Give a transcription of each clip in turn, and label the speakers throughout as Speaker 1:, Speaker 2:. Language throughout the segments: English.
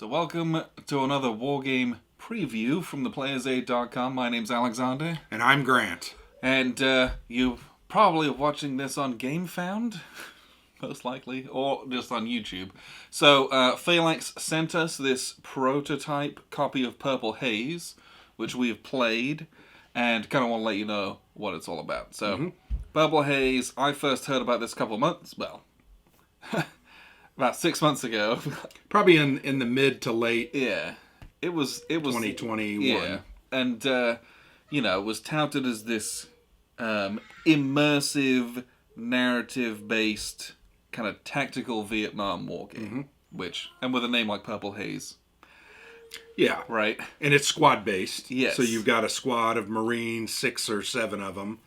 Speaker 1: So welcome to another Wargame preview from theplayersaid.com. My name's Alexander.
Speaker 2: And I'm Grant.
Speaker 1: And you probably are watching this on GameFound, most likely, or just on YouTube. So PHALANX sent us this prototype copy of Purple Haze, which we've played, and kind of want to let you know what it's all about. So, Purple Haze, I first heard about this a couple of months, about 6 months ago.
Speaker 2: Probably in the mid to late
Speaker 1: it was
Speaker 2: 2021.
Speaker 1: Yeah. And it was touted as this immersive, narrative-based kind of tactical Vietnam War game, and with a name like Purple Haze.
Speaker 2: Yeah.
Speaker 1: Right.
Speaker 2: And it's squad-based.
Speaker 1: Yes.
Speaker 2: So you've got a squad of Marines, 6 or 7 of them,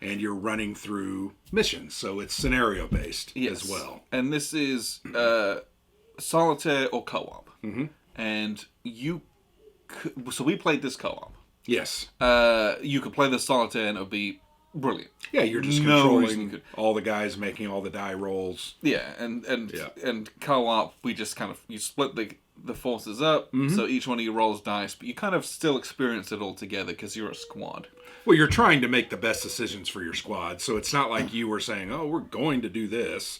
Speaker 2: and you're running through missions. So it's scenario-based as well.
Speaker 1: And this is solitaire or co-op. And so we played this co-op.
Speaker 2: Yes.
Speaker 1: You could play the solitaire and it would be brilliant.
Speaker 2: Yeah, you're just controlling all the guys making all the die rolls.
Speaker 1: Yeah, and co-op, we just kind of, you split the forces up, so each one of you rolls dice, but you kind of still experience it all together because you're a squad.
Speaker 2: Well, you're trying to make the best decisions for your squad, so it's not like you were saying, oh, we're going to do this.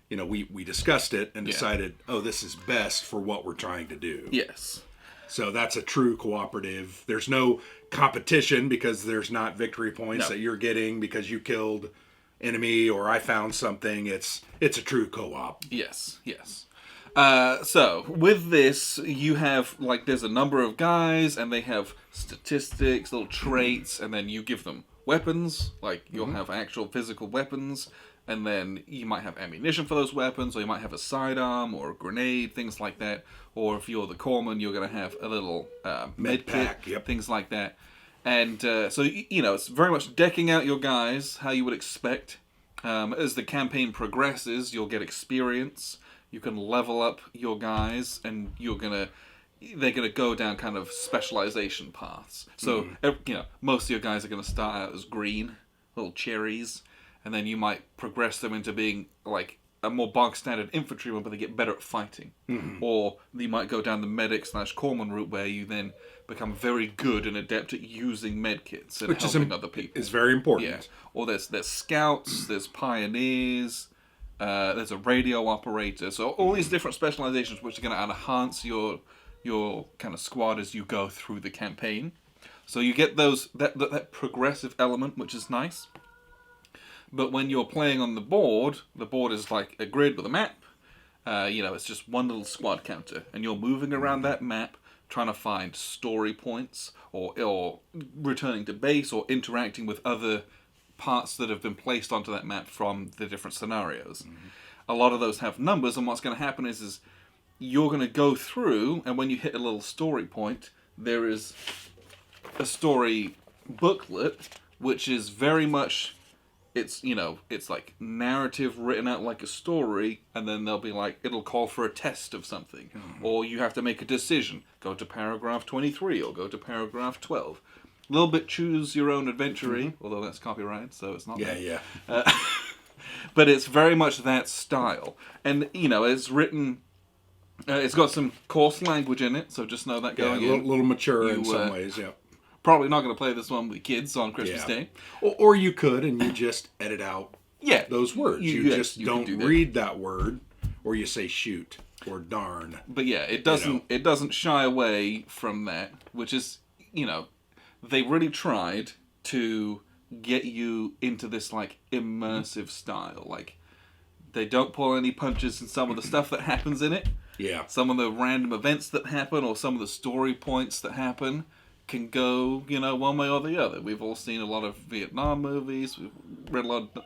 Speaker 2: You know, we discussed it and decided, oh, this is best for what we're trying to do.
Speaker 1: Yes.
Speaker 2: So that's a true cooperative. There's no competition because there's not victory points that you're getting because you killed enemy or I found something. It's a true co-op.
Speaker 1: Yes. So with this, you have there's a number of guys and they have statistics, little traits, and then you give them weapons. Like you'll have actual physical weapons, and then you might have ammunition for those weapons, or you might have a sidearm or a grenade, things like that. Or if you're the corpsman, you're going to have a little med
Speaker 2: pack,
Speaker 1: kit, things like that. And so, it's very much decking out your guys how you would expect. As the campaign progresses, you'll get experience. You can level up your guys, and they're gonna go down kind of specialization paths. So, most of your guys are going to start out as green, little cherries, and then you might progress them into being like a more bog standard infantryman, but they get better at fighting. Or you might go down the medic/corpsman route, where you then become very good and adept at using medkits and helping other people.
Speaker 2: It's very important.
Speaker 1: Yeah. Or there's scouts, there's pioneers, there's a radio operator. So all these different specializations, which are going to enhance your kind of squad as you go through the campaign. So you get that progressive element, which is nice. But when you're playing on the board is like a grid with a map. It's just one little squad counter, and you're moving around that map, trying to find story points, or returning to base, or interacting with other parts that have been placed onto that map from the different scenarios. A lot of those have numbers, and what's going to happen is you're going to go through, and when you hit a little story point, there is a story booklet, which is very much... It's like narrative written out like a story, and then they'll be like, it'll call for a test of something. Or you have to make a decision. Go to paragraph 23 or go to paragraph 12. A little bit choose your own adventure, although that's copyrighted, so it's not.
Speaker 2: Yeah.
Speaker 1: But it's very much that style. And, it's written... it's got some coarse language in it, so just know that going in.
Speaker 2: A little mature in some ways, yeah.
Speaker 1: Probably not going to play this one with kids on Christmas Day.
Speaker 2: Or you could, and you just edit out those words. You just don't read that word, or you say shoot or darn.
Speaker 1: But it doesn't shy away from that, which is, they really tried to get you into this like immersive style. Like, they don't pull any punches in some of the stuff that happens in it.
Speaker 2: Yeah.
Speaker 1: Some of the random events that happen, or some of the story points that happen, can go, one way or the other. We've all seen a lot of Vietnam movies. We've read a lot of,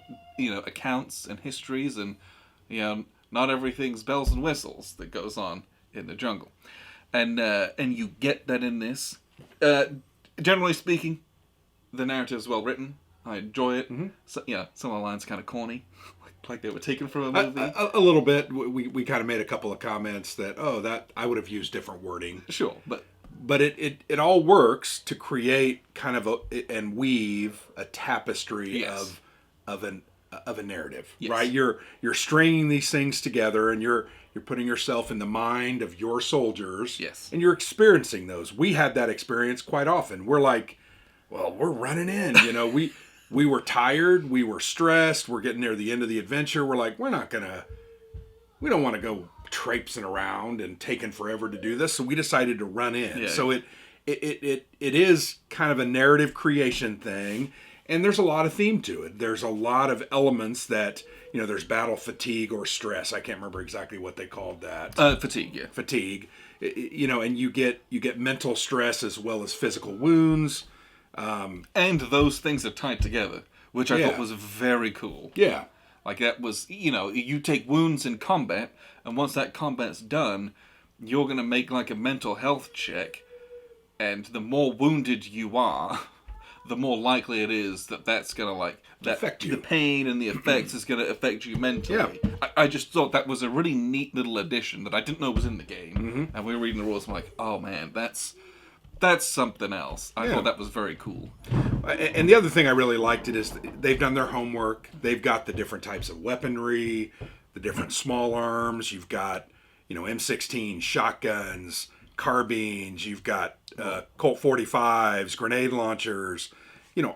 Speaker 1: accounts and histories, and, not everything's bells and whistles that goes on in the jungle. And you get that in this. Generally speaking, the narrative is well written. I enjoy it. So, some of the lines kind of corny, like they were taken from a movie.
Speaker 2: A little bit. We kind of made a couple of comments that, that I would have used different wording.
Speaker 1: Sure,
Speaker 2: But it all works to create kind of and weave a tapestry of of a narrative,
Speaker 1: Yes.
Speaker 2: right? You're stringing these things together, and you're putting yourself in the mind of your soldiers,
Speaker 1: Yes.
Speaker 2: and you're experiencing those. We had that experience quite often. We're like, well, we're running in, we were tired, we were stressed, we're getting near the end of the adventure. We're like, we don't want to go traipsing around and taking forever to do this, so we decided to run in.
Speaker 1: Yeah.
Speaker 2: So it is kind of a narrative creation thing, and there's a lot of theme to it. There's a lot of elements that, there's battle fatigue or stress. I can't remember exactly what they called that.
Speaker 1: Fatigue, yeah.
Speaker 2: Fatigue, and you get mental stress as well as physical wounds.
Speaker 1: And those things are tied together, which I thought was very cool.
Speaker 2: Yeah.
Speaker 1: Like that was, you take wounds in combat, and once that combat's done, you're going to make like a mental health check, and the more wounded you are, the more likely it is that that's going to
Speaker 2: affect you.
Speaker 1: The pain and the effects is going to affect you mentally. Yeah. I just thought that was a really neat little addition that I didn't know was in the game. Mm-hmm. And we were reading the rules, and I'm like, oh man, that's something else. I thought that was very cool.
Speaker 2: And the other thing I really liked it is they've done their homework. They've got the different types of weaponry, the different small arms. You've got, M16 shotguns, carbines. You've got Colt 45s, grenade launchers.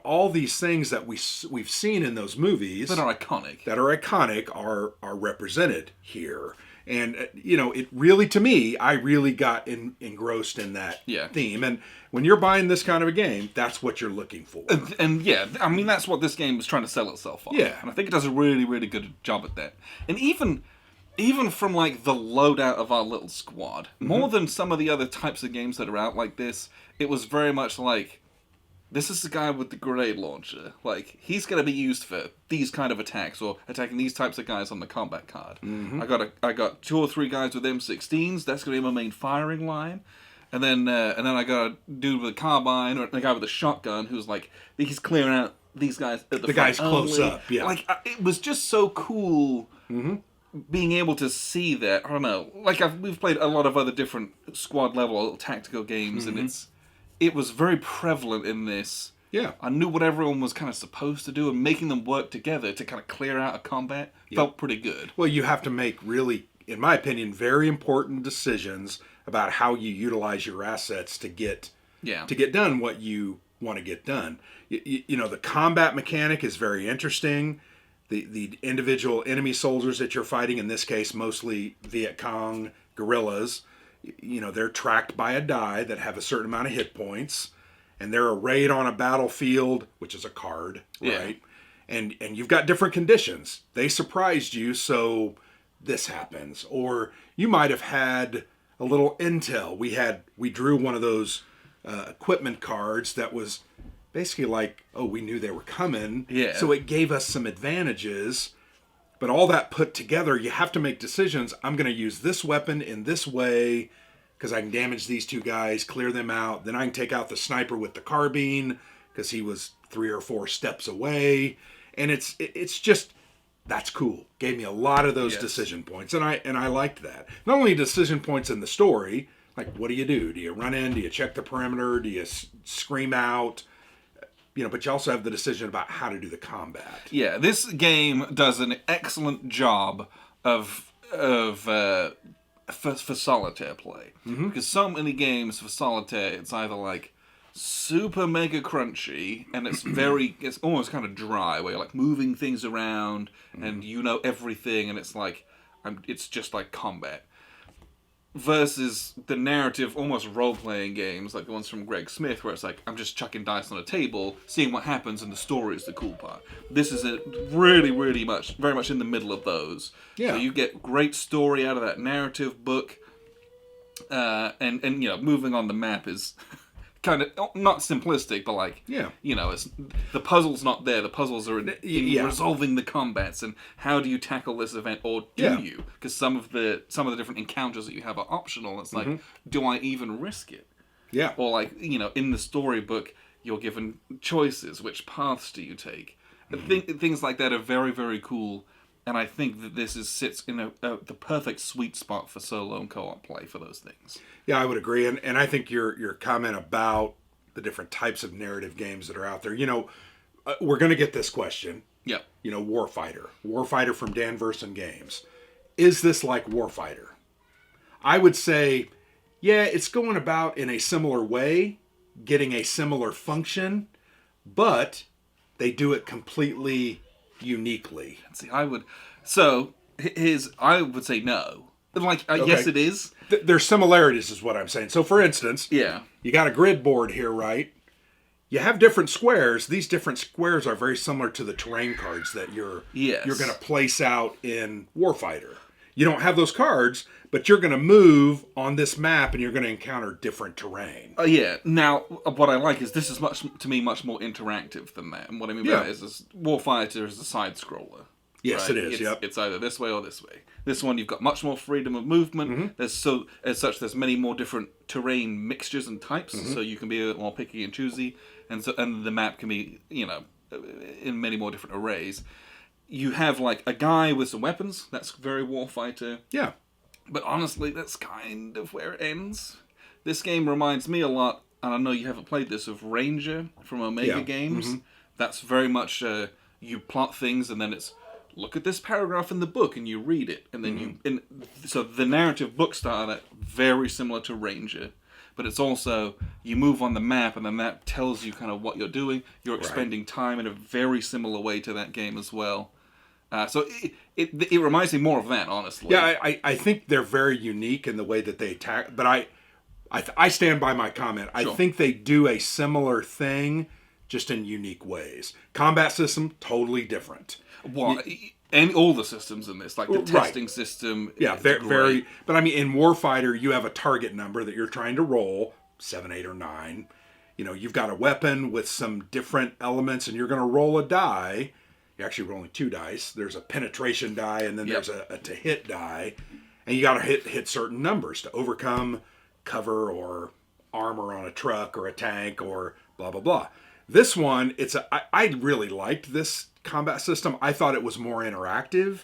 Speaker 2: All these things that we've seen in those movies
Speaker 1: that are iconic
Speaker 2: are represented here. And, it really, to me, I really got engrossed in that theme. And when you're buying this kind of a game, that's what you're looking for.
Speaker 1: And that's what this game is trying to sell itself on.
Speaker 2: Yeah.
Speaker 1: And I think it does a really, really good job at that. And even from, like, the loadout of our little squad, more than some of the other types of games that are out like this, it was very much like, this is the guy with the grenade launcher. Like, he's going to be used for these kind of attacks or attacking these types of guys on the combat card. Mm-hmm. I got 2 or 3 guys with M16s. That's going to be my main firing line. And then I got a dude with a carbine or a guy with a shotgun who's like, he's clearing out these guys at the
Speaker 2: guys close up. Yeah,
Speaker 1: like it was just so cool. Mm-hmm. Being able to see that. I don't know. Like we've played a lot of other different squad level tactical games, mm-hmm. and it was very prevalent in this.
Speaker 2: Yeah.
Speaker 1: I knew what everyone was kind of supposed to do, and making them work together to kind of clear out a combat felt pretty good.
Speaker 2: Well, you have to make really, in my opinion, very important decisions about how you utilize your assets to get done what you want to get done. The combat mechanic is very interesting. The individual enemy soldiers that you're fighting, in this case, mostly Viet Cong guerrillas, they're tracked by a die that have a certain amount of hit points, and they're arrayed on a battlefield, which is a card, right? And you've got different conditions. They surprised you, so this happens. Or you might have had a little intel. We drew one of those equipment cards that was basically like, oh, we knew they were coming.
Speaker 1: Yeah.
Speaker 2: So it gave us some advantages. But all that put together, you have to make decisions. I'm going to use this weapon in this way because I can damage these 2 guys, clear them out. Then I can take out the sniper with the carbine because he was 3 or 4 steps away. And it's just, that's cool. Gave me a lot of those decision points. And I liked that. Not only decision points in the story, like what do? Do you run in? Do you check the perimeter? Do you scream out? But you also have the decision about how to do the combat. Yeah,
Speaker 1: this game does an excellent job for solitaire play. Mm-hmm. Because so many games for solitaire, it's either like super mega crunchy, and it's almost kind of dry, where you're like moving things around, and everything, and it's like, it's just like combat. Versus the narrative, almost role-playing games, like the ones from Greg Smith, where it's like, I'm just chucking dice on a table, seeing what happens, and the story is the cool part. This is very much in the middle of those.
Speaker 2: Yeah.
Speaker 1: So you get great story out of that narrative book, and moving on the map is kind of not simplistic, but like, it's the puzzle's not there. The puzzles are in resolving the combats and how do you tackle this event, or do you? Because some of the different encounters that you have are optional. It's like, do I even risk it?
Speaker 2: Yeah.
Speaker 1: Or like, in the storybook, you're given choices. Which paths do you take? Things like that are very, very cool. And I think that this sits in the perfect sweet spot for solo and co-op play for those things.
Speaker 2: Yeah, I would agree. And I think your comment about the different types of narrative games that are out there, we're going to get this question.
Speaker 1: Yep.
Speaker 2: You know, Warfighter. Warfighter from Danverson Games. Is this like Warfighter? I would say, yeah, it's going about in a similar way, getting a similar function, but they do it completely uniquely.
Speaker 1: See, I would say no. Like, okay. Yes, it is.
Speaker 2: There's similarities, is what I'm saying. So, for instance,
Speaker 1: yeah,
Speaker 2: you got a grid board here, right? You have different squares. These different squares are very similar to the terrain cards that you're going to place out in Warfighter. You don't have those cards, but you're going to move on this map and you're going to encounter different terrain.
Speaker 1: Yeah. Now, what I like is this is much more interactive than that. And what I mean by that is Warfighter is a side scroller.
Speaker 2: Yes,
Speaker 1: right?
Speaker 2: it is.
Speaker 1: It's either this way or this way. This one, you've got much more freedom of movement. Mm-hmm. There's many more different terrain mixtures and types, so you can be a bit more picky and choosy, and the map can be, in many more different arrays. You have like a guy with some weapons. That's very Warfighter.
Speaker 2: Yeah.
Speaker 1: But honestly, that's kind of where it ends. This game reminds me a lot, and I know you haven't played this, of Ranger from Omega Games. Mm-hmm. That's very much you plot things, and then it's look at this paragraph in the book, and you read it, and then so the narrative book style very similar to Ranger, but it's also you move on the map, and the map tells you kind of what you're doing. You're expending time in a very similar way to that game as well. So it reminds me more of that, honestly.
Speaker 2: Yeah, I think they're very unique in the way that they attack, but I stand by my comment. Sure. I think they do a similar thing, just in unique ways. Combat system, totally different.
Speaker 1: Well, and all the systems in this, like the testing system.
Speaker 2: Yeah, very. But I mean, in Warfighter, you have a target number that you're trying to roll, 7, 8, or 9. You've got a weapon with some different elements, and you're going to roll a die. You're actually rolling 2 dice. There's a penetration die, and then there's a to hit die, and you got to hit certain numbers to overcome cover or armor on a truck or a tank or blah blah blah. This one, I really liked this combat system. I thought it was more interactive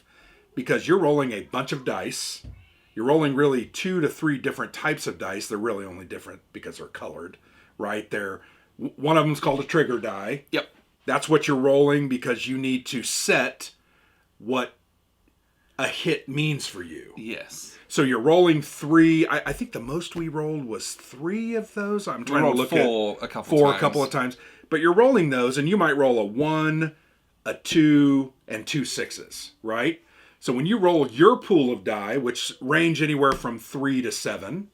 Speaker 2: because you're rolling a bunch of dice. You're rolling really 2 to 3 different types of dice. They're really only different because they're colored, right? One of them's called a trigger die.
Speaker 1: Yep.
Speaker 2: That's what you're rolling because you need to set what a hit means for you.
Speaker 1: Yes.
Speaker 2: So you're rolling 3. I think the most we rolled was 3 of those. I'm trying to look
Speaker 1: 4
Speaker 2: at
Speaker 1: a
Speaker 2: couple of times. But you're rolling those, and you might roll a 1, a 2, and 2 6s, right? So when you roll your pool of die, which range anywhere from 3 to 7,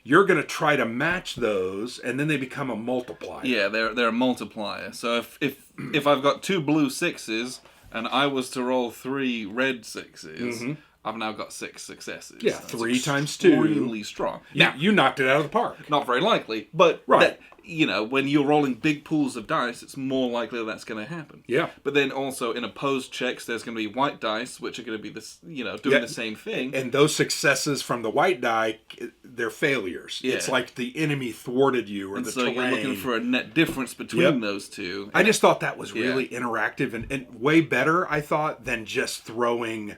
Speaker 2: you're going to try to match those, and then they become a multiplier.
Speaker 1: Yeah, they're a multiplier. So if I've got 2 blue 6s, and I was to roll 3 red 6s, I've now got 6 successes.
Speaker 2: Yeah, 3 times 2.
Speaker 1: Extremely strong.
Speaker 2: Now, you knocked it out of the park.
Speaker 1: Not very likely, but when you're rolling big pools of dice, it's more likely that's going to happen.
Speaker 2: Yeah.
Speaker 1: But then also in opposed checks, there's going to be white dice, which are going to be this, doing the same thing.
Speaker 2: And those successes from the white die, they're failures. Yeah. It's like the enemy thwarted you, or the terrain.
Speaker 1: So you're looking for a net difference between those two.
Speaker 2: I just thought that was really interactive and way better, I thought, than just throwing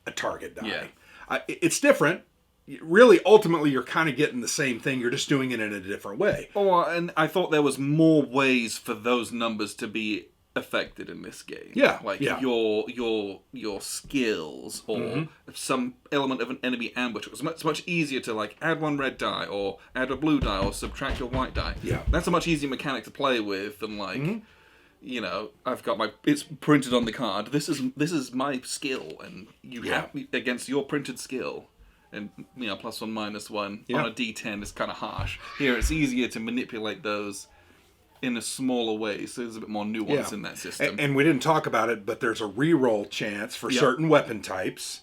Speaker 2: a target die.
Speaker 1: Yeah.
Speaker 2: It's different. Really, ultimately, you're kind of getting the same thing. You're just doing it in a different way.
Speaker 1: Oh, and I thought there was more ways for those numbers to be affected in this game.
Speaker 2: Yeah,
Speaker 1: like your skills or some element of an enemy ambush. It was much easier to like add 1 red die or add a blue die or subtract your white die.
Speaker 2: Yeah,
Speaker 1: that's a much easier mechanic to play with than like. I've got it's printed on the card. This is my skill, and you have against your printed skill. And, +1, -1 on a D10 is kind of harsh. Here, it's easier to manipulate those in a smaller way, so there's a bit more nuance in that system.
Speaker 2: And we didn't talk about it, but there's a reroll chance for certain weapon types,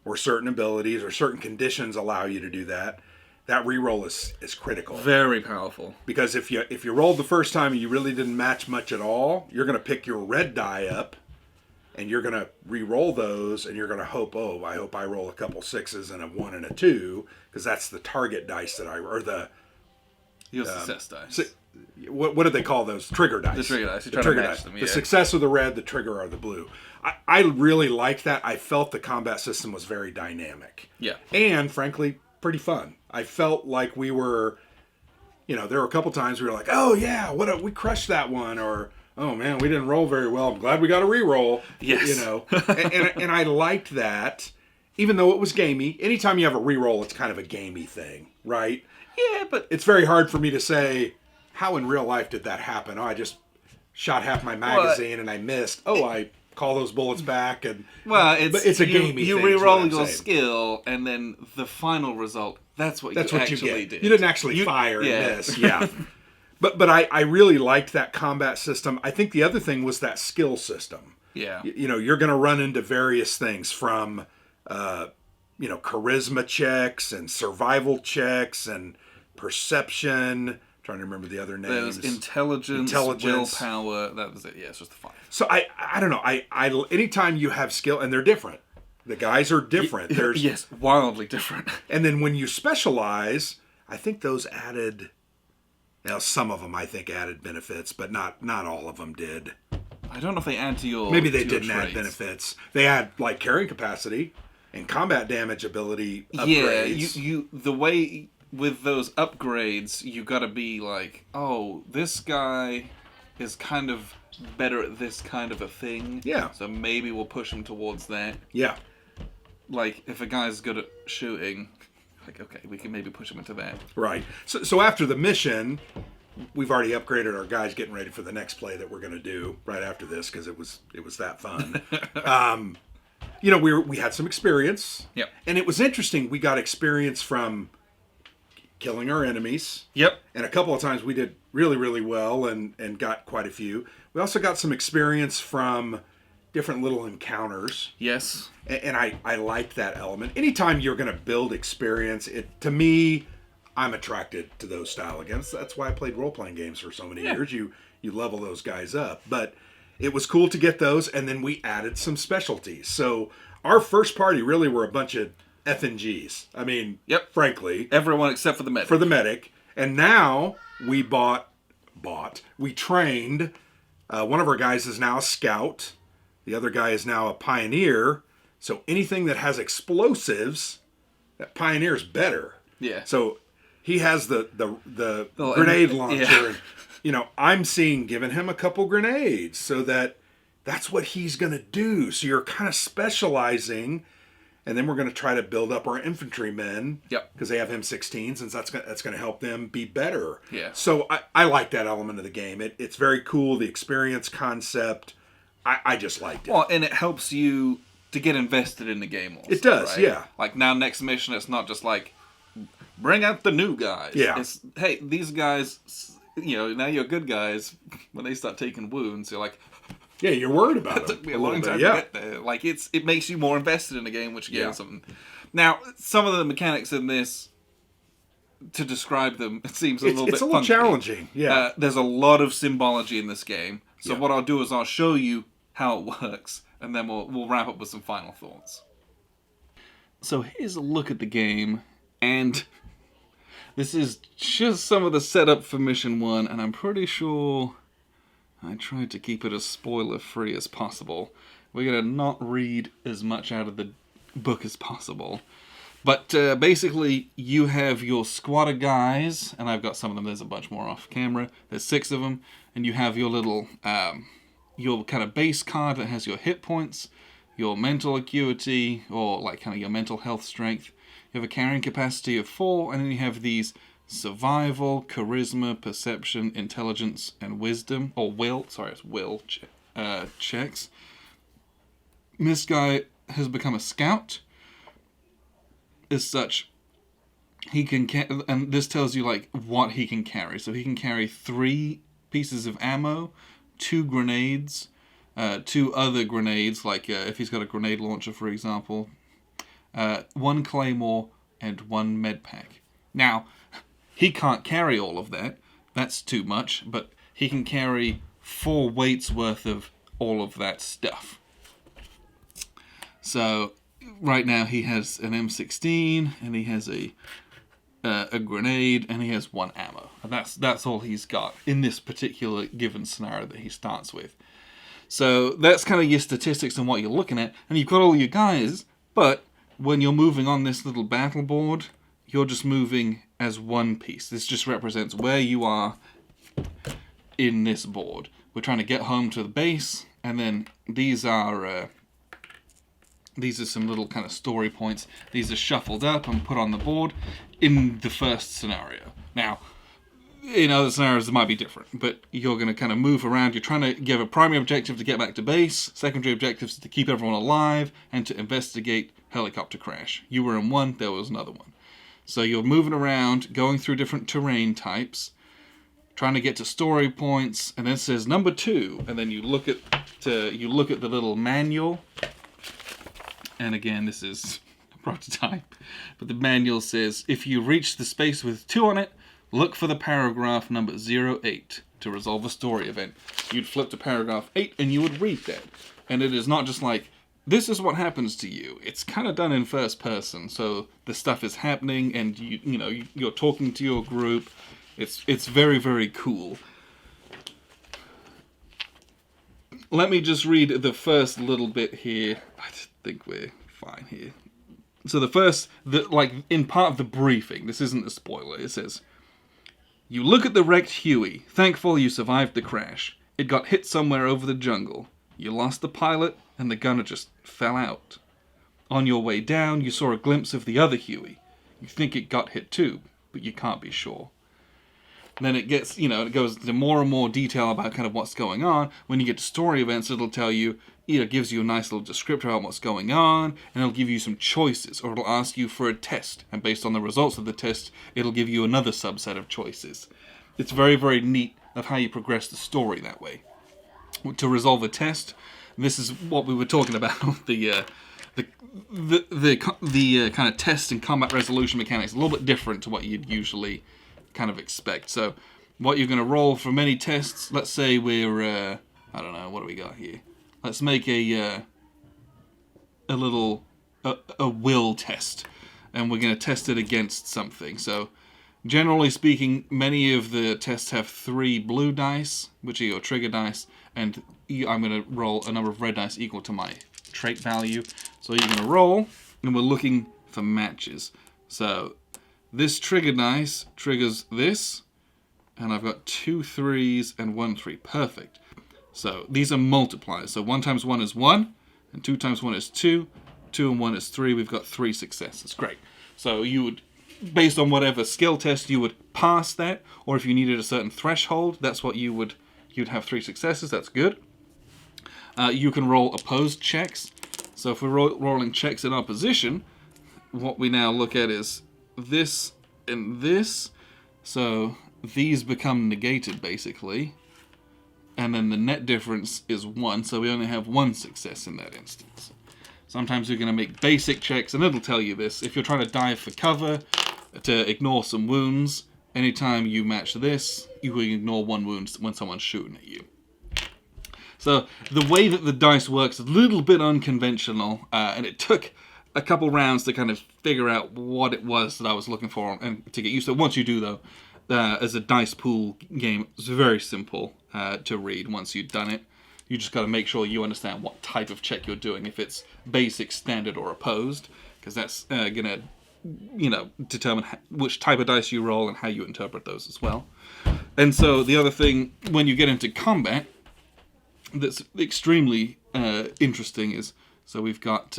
Speaker 2: or certain abilities, or certain conditions allow you to do that. That reroll is critical.
Speaker 1: Very powerful.
Speaker 2: Because if you rolled the first time and you really didn't match much at all, you're going to pick your red die up, and you're going to re-roll those, and you're going to hope, I hope I roll a couple 6s and a 1 and a 2, because that's the target dice or the...
Speaker 1: Your success dice.
Speaker 2: What do they call those? Trigger dice.
Speaker 1: The trigger dice. You try to match them,
Speaker 2: The success are the red, the trigger are the blue. I really liked that. I felt the combat system was very dynamic.
Speaker 1: Yeah.
Speaker 2: And, frankly, pretty fun. I felt like we were... there were a couple times we were like, oh, yeah, we crushed that one, or... oh man, we didn't roll very well. I'm glad we got a reroll.
Speaker 1: Yes.
Speaker 2: You know, and I liked that, even though it was gamey. Anytime you have a reroll, it's kind of a gamey thing, right?
Speaker 1: Yeah, but
Speaker 2: it's very hard for me to say, how in real life did that happen? Oh, I just shot half my magazine and I missed. Oh, I call those bullets back. And but it's a gamey
Speaker 1: you
Speaker 2: thing.
Speaker 1: You reroll your skill, and then the final result, that's what you actually did.
Speaker 2: You didn't actually fire and miss. Yeah. But I really liked that combat system. I think the other thing was that skill system.
Speaker 1: Yeah.
Speaker 2: You know, you're going to run into various things from, charisma checks and survival checks and perception. I'm trying to remember the other names.
Speaker 1: There's intelligence, willpower. That was it. Yeah, it's just the 5.
Speaker 2: So I don't know. I anytime you have skill, and they're different. The guys are different. There's
Speaker 1: yes, wildly different.
Speaker 2: And then when you specialize, I think those added. Now, some of them I think added benefits, but not all of them did.
Speaker 1: I don't know if they add to your.
Speaker 2: Maybe they didn't add benefits. They add like carrying capacity and combat damage ability upgrades.
Speaker 1: Yeah, you the way with those upgrades, you got to be like, oh, this guy is kind of better at this kind of a thing.
Speaker 2: Yeah.
Speaker 1: So maybe we'll push him towards that.
Speaker 2: Yeah.
Speaker 1: Like if a guy's good at shooting. Like, okay, we can maybe push them into that.
Speaker 2: Right. So after the mission, we've already upgraded our guys getting ready for the next play that we're going to do right after this because it was that fun. We had some experience.
Speaker 1: Yep.
Speaker 2: And it was interesting. We got experience from killing our enemies.
Speaker 1: Yep.
Speaker 2: And a couple of times we did really, really well and got quite a few. We also got some experience from different little encounters.
Speaker 1: Yes.
Speaker 2: And I liked that element. Anytime you're going to build experience, to me, I'm attracted to those style games. That's why I played role-playing games for so many years. You level those guys up. But it was cool to get those, and then we added some specialties. So our first party really were a bunch of F&Gs. I mean, frankly.
Speaker 1: Everyone except for the medic.
Speaker 2: For the medic. And now we we trained. One of our guys is now a scout. The other guy is now a pioneer. So anything that has explosives, that pioneer's better.
Speaker 1: Yeah.
Speaker 2: So he has the grenade launcher.
Speaker 1: Yeah.
Speaker 2: I'm giving him a couple grenades so that's what he's going to do. So you're kind of specializing. And then we're going to try to build up our infantrymen.
Speaker 1: Yep.
Speaker 2: Because they have M16s, and that's going to help them be better.
Speaker 1: Yeah.
Speaker 2: So I like that element of the game. It's very cool. The experience concept. I just liked it.
Speaker 1: Well, and it helps you to get invested in the game also.
Speaker 2: It does,
Speaker 1: right?
Speaker 2: yeah.
Speaker 1: Like now, next mission, it's not just like, bring out the new guys.
Speaker 2: Yeah.
Speaker 1: It's, hey, these guys, now you're good guys. When they start taking wounds, you're like...
Speaker 2: Yeah, you're worried about it.
Speaker 1: It took me a long time to get there. Like, it makes you more invested in the game, which again, something... Now, some of the mechanics in this, to describe them, it seems a little bit funky.
Speaker 2: Challenging, yeah.
Speaker 1: There's a lot of symbology in this game. So what I'll do is I'll show you how it works, and then we'll wrap up with some final thoughts. So here's a look at the game, and this is just some of the setup for Mission 1, and I'm pretty sure I tried to keep it as spoiler-free as possible. We're going to not read as much out of the book as possible. But basically, you have your squad of guys, and I've got some of them, there's a bunch more off camera, there's 6 of them, and you have your little... your kind of base card that has your hit points, your mental acuity, or like kind of your mental health strength. You have a carrying capacity of 4, and then you have these survival, charisma, perception, intelligence, and wisdom, or will, checks. This guy has become a scout. As such, he can, and this tells you like what he can carry. So he can carry 3 pieces of ammo, 2 grenades, 2 other grenades, like if he's got a grenade launcher, for example, 1 claymore, and 1 med pack. Now, he can't carry all of that. That's too much, but he can carry 4 weights worth of all of that stuff. So, right now he has an M16, and he has a grenade, and he has 1 ammo. And that's all he's got in this particular given scenario that he starts with. So that's kind of your statistics and what you're looking at. And you've got all your guys, but when you're moving on this little battle board, you're just moving as 1 piece. This just represents where you are in this board, we're trying to get home to the base, and then these are some little kind of story points. These are shuffled up and put on the board in the first scenario. Now, in other scenarios, it might be different, but you're going to kind of move around. You're trying to give a primary objective to get back to base, secondary objectives to keep everyone alive, and to investigate helicopter crash. You were in one, there was another one. So you're moving around, going through different terrain types, trying to get to story points, and then it says number 2, and then you look at the little manual. And again, this is a prototype, but the manual says, if you reach the space with 2 on it, look for the paragraph number 08 to resolve a story event. You'd flip to paragraph 8 and you would read that. And it is not just like, this is what happens to you. It's kind of done in first person, so the stuff is happening and you're talking to your group. It's very, very cool. Let me just read the first little bit here. I think we're fine here. So in part of the briefing, this isn't a spoiler, it says, you look at the wrecked Huey, thankful you survived the crash. It got hit somewhere over the jungle. You lost the pilot, and the gunner just fell out. On your way down, you saw a glimpse of the other Huey. You think it got hit too, but you can't be sure. And then it gets, it goes into more and more detail about kind of what's going on. When you get to story events, it'll tell you, it gives you a nice little descriptor about what's going on, and it'll give you some choices, or it'll ask you for a test, and based on the results of the test, it'll give you another subset of choices. It's very, very neat of how you progress the story that way. To resolve a test, this is what we were talking about, the kind of test and combat resolution mechanics, a little bit different to what you'd usually kind of expect. So, what you're going to roll for many tests, let's say we're, I don't know, what do we got here? Let's make a will test, and we're going to test it against something. So, generally speaking, many of the tests have 3 blue dice, which are your trigger dice, and I'm going to roll a number of red dice equal to my trait value. So you're going to roll, and we're looking for matches. So this trigger dice triggers this, and I've got 2 3s and 1 3. Perfect. So these are multipliers. So 1 times 1 is 1, and 2 times 1 is 2, 2 and 1 is 3. We've got 3 successes. Great. So you would, based on whatever skill test, you would pass that, or if you needed a certain threshold, that's what you'd have 3 successes. That's good. You can roll opposed checks. So if we're rolling checks in opposition, what we now look at is this and this. So these become negated, basically. And then the net difference is 1, so we only have 1 success in that instance. Sometimes you're going to make basic checks, and it'll tell you this. If you're trying to dive for cover, to ignore some wounds, anytime you match this, you can ignore 1 wound when someone's shooting at you. So the way that the dice works is a little bit unconventional, and it took a couple rounds to kind of figure out what it was that I was looking for and to get used to it. Once you do, though, as a dice pool game, it's very simple to read once you've done it. You just got to make sure you understand what type of check you're doing, if it's basic, standard, or opposed, because that's going to, determine which type of dice you roll and how you interpret those as well. And so the other thing, when you get into combat, that's extremely interesting is, so we've got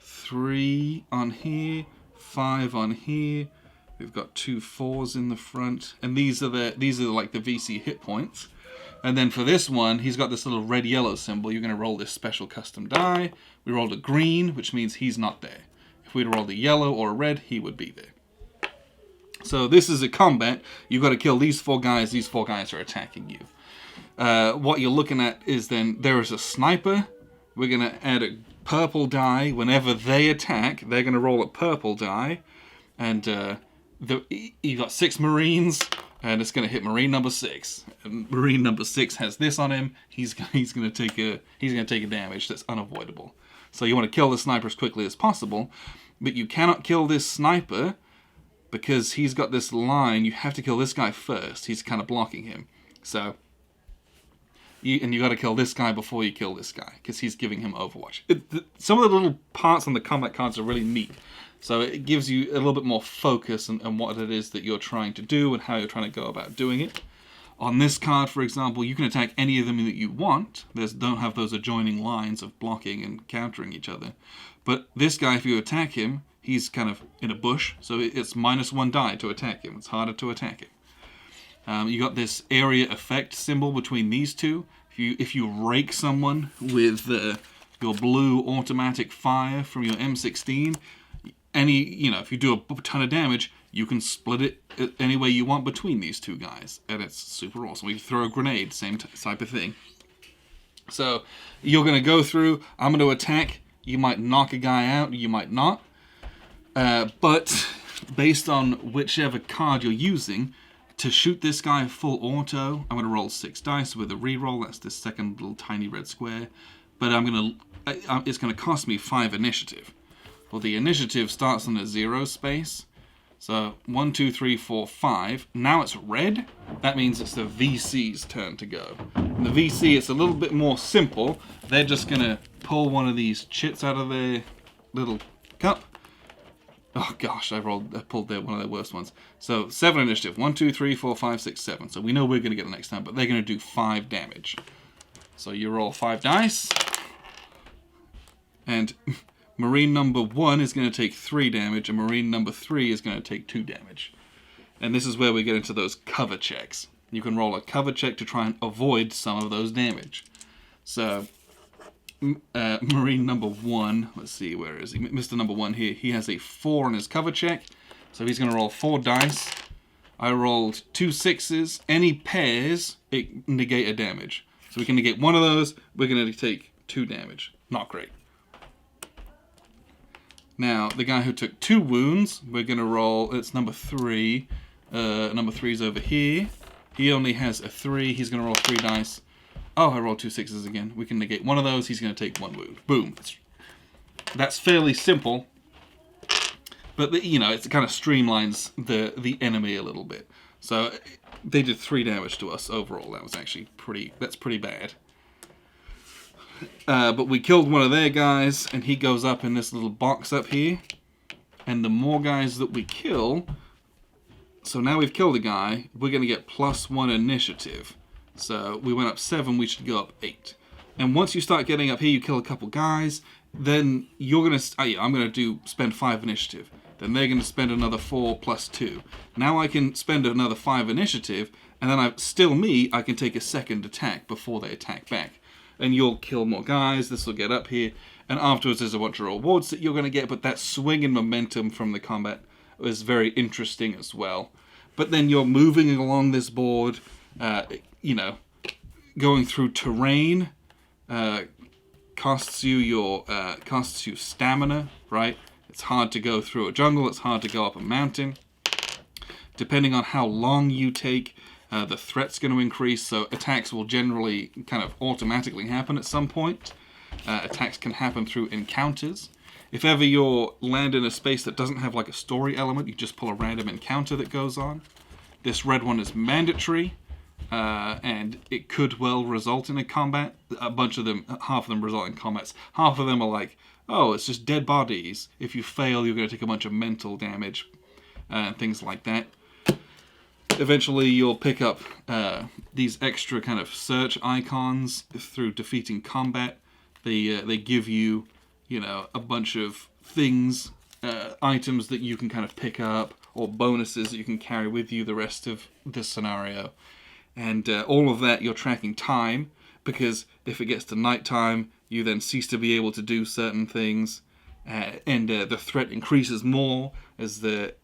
Speaker 1: 3 on here, 5 on here, we've got 2 4s in the front, and these are like the VC hit points. And then for this one, he's got this little red-yellow symbol. You're going to roll this special custom die. We rolled a green, which means he's not there. If we'd rolled a yellow or a red, he would be there. So this is a combat. You've got to kill these 4 guys. These 4 guys are attacking you. What you're looking at is then there is a sniper. We're going to add a purple die. Whenever they attack, they're going to roll a purple die. And you've got 6 Marines. And it's going to hit Marine number 6. And Marine number 6 has this on him. He's going to take a damage that's unavoidable. So you want to kill the sniper as quickly as possible, but you cannot kill this sniper because he's got this line. You have to kill this guy first. He's kind of blocking him. So you got to kill this guy before you kill this guy because he's giving him Overwatch. Some of the little parts on the combat cards are really neat. So it gives you a little bit more focus on what it is that you're trying to do and how you're trying to go about doing it. On this card, for example, you can attack any of them that you want. Don't have those adjoining lines of blocking and countering each other. But this guy, if you attack him, he's kind of in a bush, so it's -1 die to attack him. It's harder to attack him. You got this area effect symbol between these two. If you rake someone with your blue automatic fire from your M16, if you do a ton of damage, you can split it any way you want between these two guys, and it's super awesome. You throw a grenade, same type of thing. So you're going to go through. I'm going to attack. You might knock a guy out, you might not. But based on whichever card you're using, to shoot this guy full auto, I'm going to roll 6 dice with a reroll. That's this second little tiny red square. But it's going to cost me 5 initiative. Well, the initiative starts on a 0 space. So 1, 2, 3, 4, 5. Now it's red. That means it's the VC's turn to go. And the VC, it's a little bit more simple. They're just going to pull one of these chits out of their little cup. Oh gosh, I pulled one of their worst ones. So 7 initiative. 1, 2, 3, 4, 5, 6, 7. So we know we're going to get the next time, but they're going to do 5 damage. So you roll 5 dice. And Marine number 1 is going to take 3 damage, and Marine number 3 is going to take 2 damage. And this is where we get into those cover checks. You can roll a cover check to try and avoid some of those damage. So, Marine number 1, let's see, where is he? Mr. Number 1 here, he has a 4 on his cover check. So he's going to roll 4 dice. I rolled 2 6s. Any pairs, it negate a damage. So we can negate one of those, we're going to take 2 damage. Not great. Now, the guy who took 2 wounds, we're going to roll, it's number 3. Number 3 is over here. He only has a 3. He's going to roll 3 dice. Oh, I rolled 2 6s again. We can negate one of those. He's going to take 1 wound. Boom. That's fairly simple. But, it kind of streamlines the enemy a little bit. So, they did 3 damage to us overall. That was actually pretty bad. But we killed one of their guys, and he goes up in this little box up here. And the more guys that we kill... So now we've killed a guy, we're going to get +1 initiative. So we went up 7, we should go up 8. And once you start getting up here, you kill a couple guys, then you're going to... I'm going to spend 5 initiative. Then they're going to spend another 4 + 2. Now I can spend another 5 initiative, and then I can take a second attack before they attack back. And you'll kill more guys, this will get up here, and afterwards there's a bunch of rewards that you're going to get, but that swing in momentum from the combat is very interesting as well. But then you're moving along this board, going through terrain, costs you stamina, right? It's hard to go through a jungle, it's hard to go up a mountain. Depending on how long you take, the threat's going to increase, so attacks will generally kind of automatically happen at some point. Attacks can happen through encounters. If ever you're land in a space that doesn't have like a story element, you just pull a random encounter that goes on. This red one is mandatory, and it could well result in a combat. A bunch of them, half of them result in combats. Half of them are like, oh, it's just dead bodies. If you fail, you're going to take a bunch of mental damage, and things like that. Eventually, you'll pick up these extra kind of search icons through defeating combat. They give you, a bunch of things, items that you can kind of pick up, or bonuses that you can carry with you the rest of this scenario. And all of that, you're tracking time, because if it gets to nighttime, you then cease to be able to do certain things, and the threat increases more as the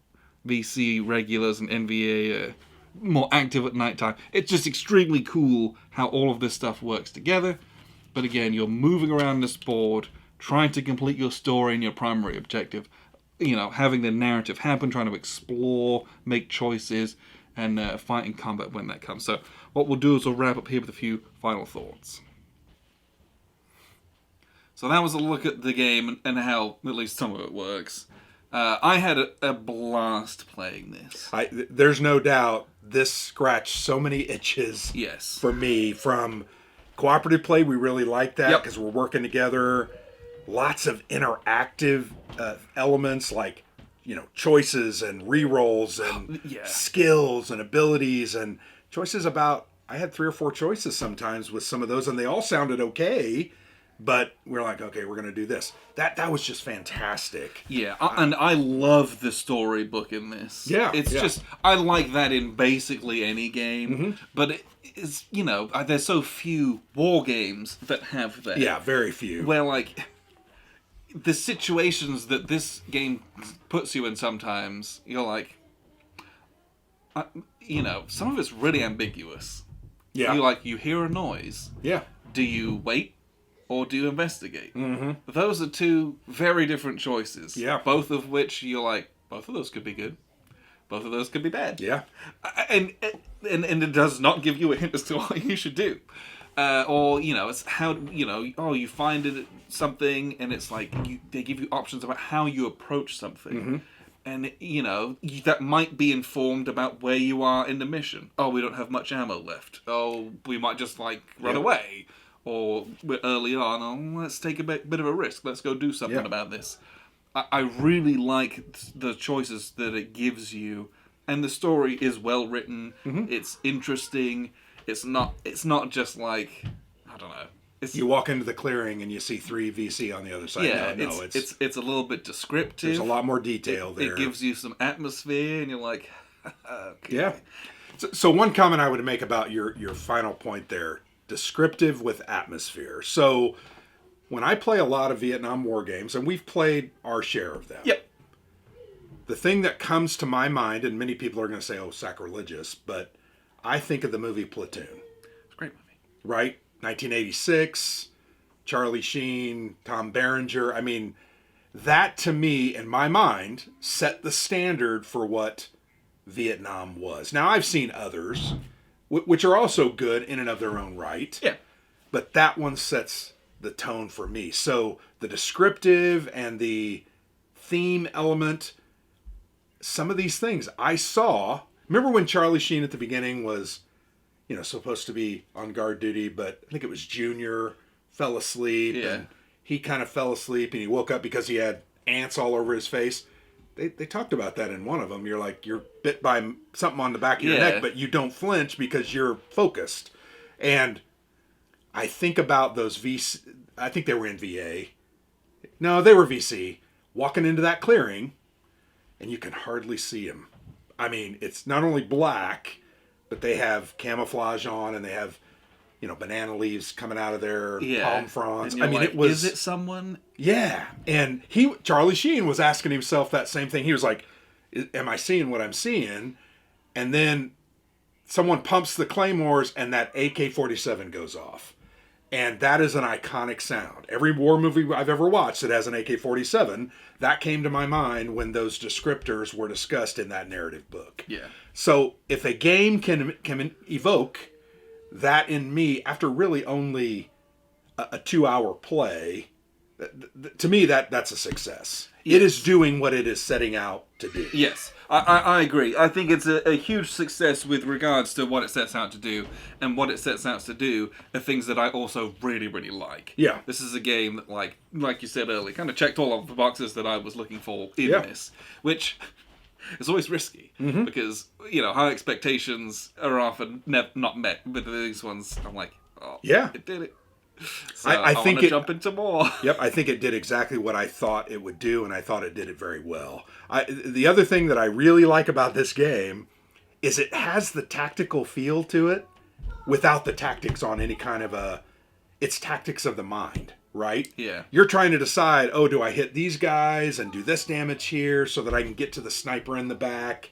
Speaker 1: VC regulars and NVA are more active at nighttime. It's just extremely cool how all of this stuff works together. But again, you're moving around this board, trying to complete your story and your primary objective. Having the narrative happen, trying to explore, make choices, and fight in combat when that comes. So what we'll do is we'll wrap up here with a few final thoughts. So that was a look at the game and how at least some of it works. I had a blast playing this.
Speaker 2: There's no doubt this scratched so many itches.
Speaker 1: Yes.
Speaker 2: For me, from cooperative play, we really like that because we're working together. Lots of interactive elements like, choices and rerolls and skills and abilities and choices about I had 3 or 4 choices sometimes with some of those, and they all sounded okay. But we're like, okay, we're going to do this. That was just fantastic.
Speaker 1: Yeah, and I love the storybook in this.
Speaker 2: Yeah.
Speaker 1: It's just, I like that in basically any game. But it's, there's so few war games that have that.
Speaker 2: Yeah, very few.
Speaker 1: Where, like, the situations that this game puts you in sometimes, you're like, some of it's really ambiguous.
Speaker 2: Yeah.
Speaker 1: You hear a noise.
Speaker 2: Yeah.
Speaker 1: Do you wait? Or do you investigate? Those are 2 very different choices.
Speaker 2: Yeah.
Speaker 1: Both of which you're like, both of those could be good. Both of those could be bad.
Speaker 2: Yeah.
Speaker 1: And it does not give you a hint as to what you should do. It's how, you find something and it's like, they give you options about how you approach something. And, that might be informed about where you are in the mission. Oh, we don't have much ammo left. Oh, we might just, run away. Or we're early on, let's take a bit of a risk. Let's go do something about this. I really like the choices that it gives you. And the story is well written. It's interesting. It's not just like, I don't know.
Speaker 2: You walk into the clearing and you see 3 VC on the other side.
Speaker 1: Yeah, it's a little bit descriptive.
Speaker 2: There's a lot more detail there.
Speaker 1: It gives you some atmosphere and you're like, okay.
Speaker 2: Yeah. So one comment I would make about your final point there, descriptive with atmosphere. So when I play a lot of Vietnam War games, and we've played our share of them.
Speaker 1: Yep.
Speaker 2: The thing that comes to my mind, and many people are going to say, oh, sacrilegious, but I think of the movie Platoon.
Speaker 1: It's a great movie.
Speaker 2: Right? 1986, Charlie Sheen, Tom Berenger. I mean, that to me, in my mind, set the standard for what Vietnam was. Now, I've seen others, which are also good in and of their own right.
Speaker 1: Yeah.
Speaker 2: But that one sets the tone for me. So the descriptive and the theme element, some of these things I saw. Remember when Charlie Sheen at the beginning was, supposed to be on guard duty, but I think it was Junior fell asleep and he kind of fell asleep and he woke up because he had ants all over his face. They talked about that in one of them. You're like, you're bit by something on the back of your neck, but you don't flinch because you're focused. And I think about those VC, I think they were in VA. No, they were VC, walking into that clearing, and you can hardly see them. I mean, it's not only black, but they have camouflage on, and they have, banana leaves coming out of their palm fronds. I mean,
Speaker 1: is it someone?
Speaker 2: Yeah. And Charlie Sheen was asking himself that same thing. He was like, am I seeing what I'm seeing? And then someone pumps the claymores and that AK-47 goes off. And that is an iconic sound. Every war movie I've ever watched that has an AK-47, that came to my mind when those descriptors were discussed in that narrative book.
Speaker 1: Yeah.
Speaker 2: So if a game can evoke that in me after really only a 2-hour play, to me that's a success. Yes. It is doing what it is setting out to do.
Speaker 1: Yes, I agree. I think it's a huge success with regards to what it sets out to do, and what it sets out to do are things that I also really, really like.
Speaker 2: Yeah.
Speaker 1: This is a game that, like you said earlier, kind of checked all of the boxes that I was looking for in this, which is always risky, because, high expectations are often not met, but these ones, I'm like, it did it. So I think it jump into more.
Speaker 2: Yep, I think it did exactly what I thought it would do, and I thought it did it very well. The other thing that I really like about this game is it has the tactical feel to it without the tactics on any kind of it's tactics of the mind, right?
Speaker 1: Yeah.
Speaker 2: You're trying to decide, do I hit these guys and do this damage here so that I can get to the sniper in the back?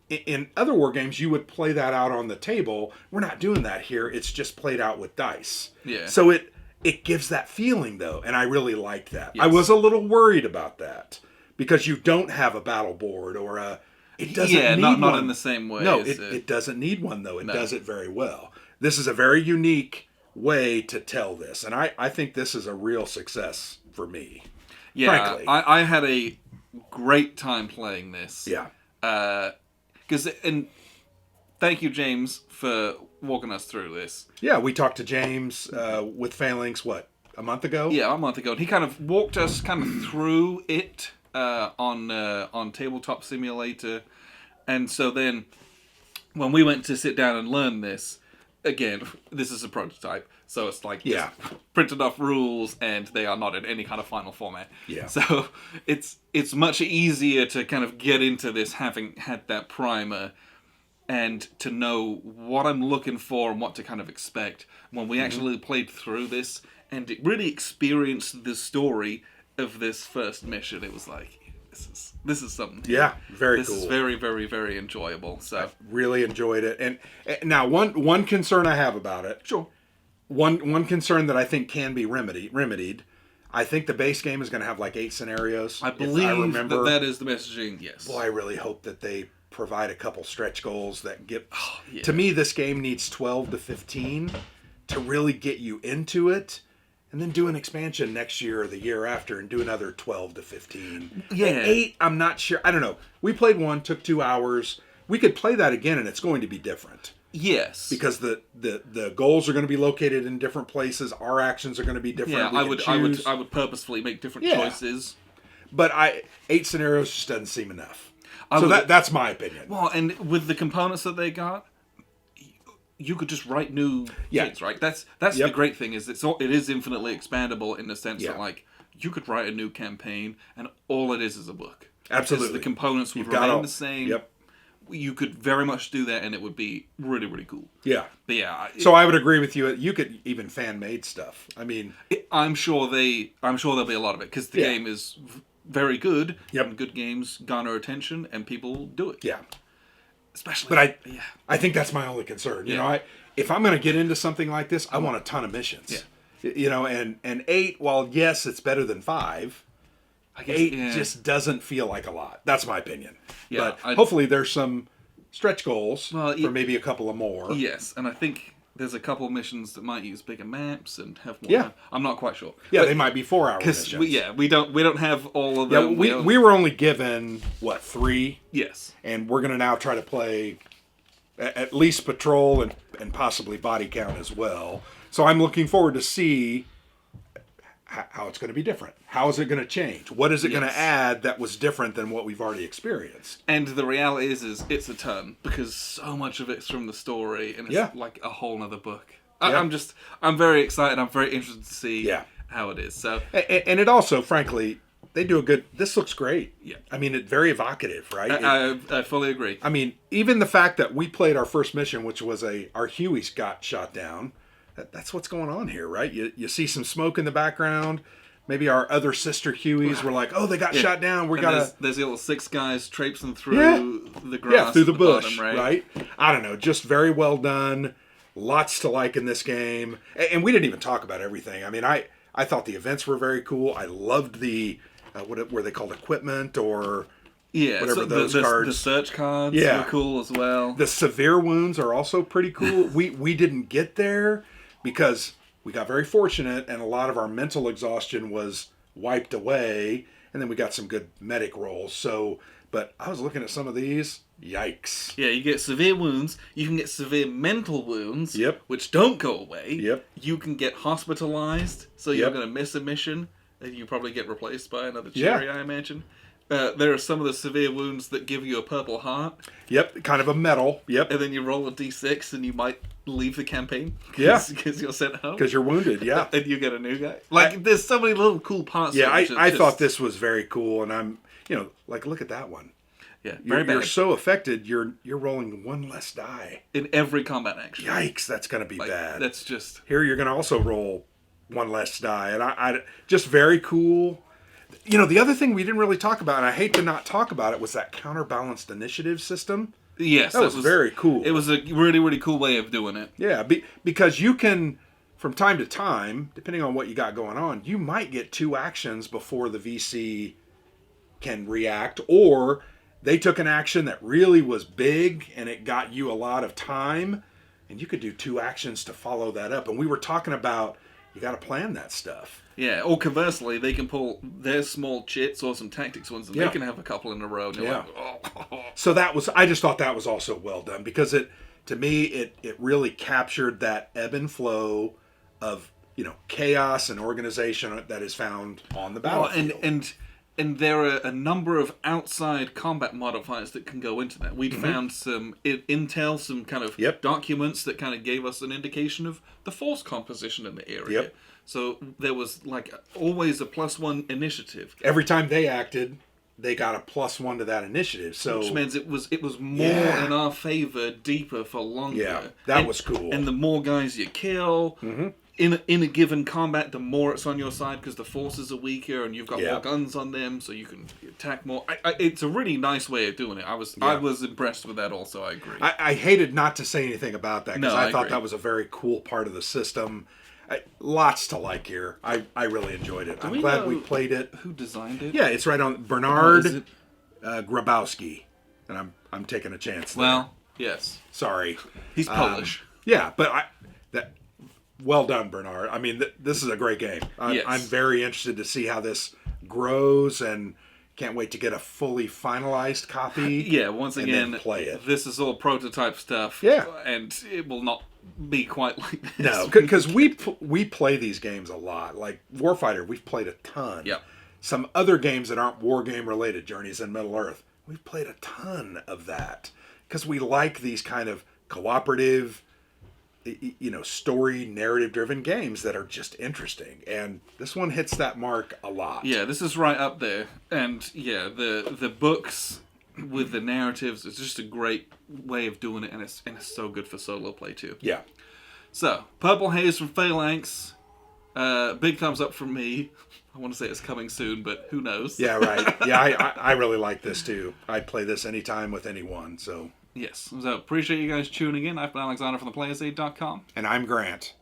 Speaker 2: In other war games, you would play that out on the table. We're not doing that here. It's just played out with dice.
Speaker 1: Yeah.
Speaker 2: So it gives that feeling, though, and I really like that.
Speaker 1: Yes.
Speaker 2: I was a little worried about that because you don't have a battle board or it doesn't need one.
Speaker 1: Not in the same way.
Speaker 2: No, it doesn't need one, though. It does it very well. This is a very unique way to tell this, and I think this is a real success for me.
Speaker 1: Yeah,
Speaker 2: frankly.
Speaker 1: I had a great time playing this.
Speaker 2: Yeah.
Speaker 1: And thank you, James, for walking us through this.
Speaker 2: Yeah, we talked to James with PHALANX, a month ago?
Speaker 1: Yeah, a month ago. And he kind of walked us through it on Tabletop Simulator. And so then, when we went to sit down and learn this, again, this is a prototype, so it's like printed off rules, and they are not in any kind of final format.
Speaker 2: Yeah.
Speaker 1: So it's much easier to kind of get into this having had that primer, and to know what I'm looking for and what to kind of expect when we actually played through this and it really experienced the story of this first mission. It was like, this is something.
Speaker 2: Yeah, very cool.
Speaker 1: This is very, very, very enjoyable. So
Speaker 2: I really enjoyed it. And now one concern I have about it.
Speaker 1: Sure.
Speaker 2: One concern that I think can be remedied. I think the base game is going to have like 8 scenarios.
Speaker 1: I believe that is the messaging. Yes.
Speaker 2: Boy, I really hope that they provide a couple stretch goals that get. To me, this game needs 12 to 15 to really get you into it. And then do an expansion next year or the year after and do another 12 to 15.
Speaker 1: Yeah.
Speaker 2: And 8, I'm not sure. I don't know. We played one, took 2 hours. We could play that again and it's going to be different.
Speaker 1: Yes.
Speaker 2: Because the goals are going to be located in different places. Our actions are going to be different.
Speaker 1: Yeah, I would purposefully make different choices.
Speaker 2: But 8 scenarios just doesn't seem enough. That's my opinion.
Speaker 1: Well, and with the components that they got, you could just write new things, right? That's the great thing is it is infinitely expandable in the sense that like you could write a new campaign and all it is a book.
Speaker 2: Absolutely,
Speaker 1: the components would remain the same.
Speaker 2: Yep,
Speaker 1: you could very much do that, and it would be really, really cool.
Speaker 2: Yeah,
Speaker 1: but yeah.
Speaker 2: So I would agree with you. You could even fan made stuff. I mean,
Speaker 1: I'm sure there'll be a lot of it because the game is very good.
Speaker 2: Yep,
Speaker 1: and good games garner attention, and people do it.
Speaker 2: Yeah.
Speaker 1: Especially,
Speaker 2: but I think that's my only concern. You know, if I'm going to get into something like this, I want a ton of missions. Yeah. You know, and 8, while yes, it's better than 5, I guess, 8 just doesn't feel like a lot. That's my opinion. Yeah, but hopefully there's some stretch goals for maybe a couple of more.
Speaker 1: Yes, and I think there's a couple of missions that might use bigger maps and have more. Yeah, I'm not quite sure.
Speaker 2: Yeah, they might be 4-hour missions.
Speaker 1: We don't have all of them.
Speaker 2: Yeah, we were only given 3.
Speaker 1: Yes,
Speaker 2: and we're going to now try to play at least patrol and possibly body count as well. So I'm looking forward to see how it's going to be different. How is it going to change? What is it going to add that was different than what we've already experienced?
Speaker 1: And the reality is it's a ton because so much of it's from the story and it's like a whole nother book. I'm very excited. I'm very interested to see how it is. So,
Speaker 2: and it also, frankly, they do a good. This looks great.
Speaker 1: Yeah,
Speaker 2: I mean, it's very evocative, right?
Speaker 1: I fully agree.
Speaker 2: I mean, even the fact that we played our first mission, which was our Hueys got shot down. That's what's going on here, right? You see some smoke in the background. Maybe our other sister Hueys were like, "Oh, they got shot down. There's
Speaker 1: the little 6 guys traipsing through the grass,
Speaker 2: through the bush, bottom, right? I don't know, just very well done. Lots to like in this game, and we didn't even talk about everything. I mean, I thought the events were very cool. I loved the what were they called, equipment or whatever those cards.
Speaker 1: The search cards were cool as well.
Speaker 2: The severe wounds are also pretty cool. we didn't get there because we got very fortunate and a lot of our mental exhaustion was wiped away, and then we got some good medic rolls. So, but I was looking at some of these. Yikes.
Speaker 1: Yeah, you get severe wounds. You can get severe mental wounds, which don't go away.
Speaker 2: Yep.
Speaker 1: You can get hospitalized, so you're going to miss a mission, and you probably get replaced by another cherry, I imagine. There are some of the severe wounds that give you a purple heart.
Speaker 2: Yep, kind of a medal. Yep.
Speaker 1: And then you roll a d6 and you might leave the campaign. Because you're sent home.
Speaker 2: Because you're wounded, yeah.
Speaker 1: And you get a new guy. There's so many little cool parts.
Speaker 2: Yeah, I thought this was very cool, and I'm, look at that one.
Speaker 1: Yeah, very bad.
Speaker 2: You're so affected, you're rolling 1 less die.
Speaker 1: In every combat action.
Speaker 2: Yikes, that's going to be bad.
Speaker 1: That's just...
Speaker 2: Here you're going to also roll 1 less die, and I just very cool. The other thing we didn't really talk about, and I hate to not talk about it, was that counterbalanced initiative system.
Speaker 1: Yes.
Speaker 2: That was very cool.
Speaker 1: It was a really, really cool way of doing it.
Speaker 2: Yeah, because you can, from time to time, depending on what you got going on, you might get 2 actions before the VC can react, or they took an action that really was big, and it got you a lot of time, and you could do 2 actions to follow that up. And we were talking about, you got to plan that stuff.
Speaker 1: Yeah, or conversely, they can pull their small chits or some tactics ones, and they can have a couple in a row. And you're like, oh.
Speaker 2: So I just thought that was also well done, because to me, it really captured that ebb and flow of, chaos and organization that is found on the battlefield.
Speaker 1: And And there are a number of outside combat modifiers that can go into that. We'd found some intel, some kind of documents that kind of gave us an indication of the force composition in the area.
Speaker 2: Yep.
Speaker 1: So there was always a +1 initiative.
Speaker 2: Every time they acted, they got a +1 to that initiative. So
Speaker 1: which means it was more in our favor, deeper for longer.
Speaker 2: Yeah, that was cool.
Speaker 1: And the more guys you kill. In a given combat, the more it's on your side because the forces are weaker and you've got more guns on them, so you can attack more. It's a really nice way of doing it. I was impressed with that also, I agree.
Speaker 2: I hated not to say anything about that because I thought
Speaker 1: agree.
Speaker 2: that was a very cool part of the system. Lots to like here. I really enjoyed it. I'm glad we played it.
Speaker 1: Who designed it?
Speaker 2: Yeah, it's right on Bernard Grabowski. And I'm taking a chance there.
Speaker 1: Well, yes.
Speaker 2: Sorry.
Speaker 1: He's Polish.
Speaker 2: Yeah, but well done, Bernard. I mean, this is a great game. I'm very interested to see how this grows and can't wait to get a fully finalized copy.
Speaker 1: Yeah, once again,
Speaker 2: play it.
Speaker 1: This is all prototype stuff.
Speaker 2: Yeah.
Speaker 1: And it will not be quite like this.
Speaker 2: No, because we play these games a lot. Like Warfighter, we've played a ton.
Speaker 1: Yep.
Speaker 2: Some other games that aren't war game related, Journeys in Middle-earth, we've played a ton of that. Because we like these kind of cooperative, story narrative driven games that are just interesting, and this one hits that mark a lot.
Speaker 1: Yeah, this is right up there. And yeah, the books with the narratives is just a great way of doing it, and it's so good for solo play too.
Speaker 2: Yeah.
Speaker 1: So Purple Haze from Phalanx, big thumbs up from me. I want to say it's coming soon, but who knows?
Speaker 2: Yeah, right. Yeah, I really like this too. I'd play this anytime with anyone. So
Speaker 1: yes. So appreciate you guys tuning in. I've been Alexander from theplayersaid.com.
Speaker 2: And I'm Grant.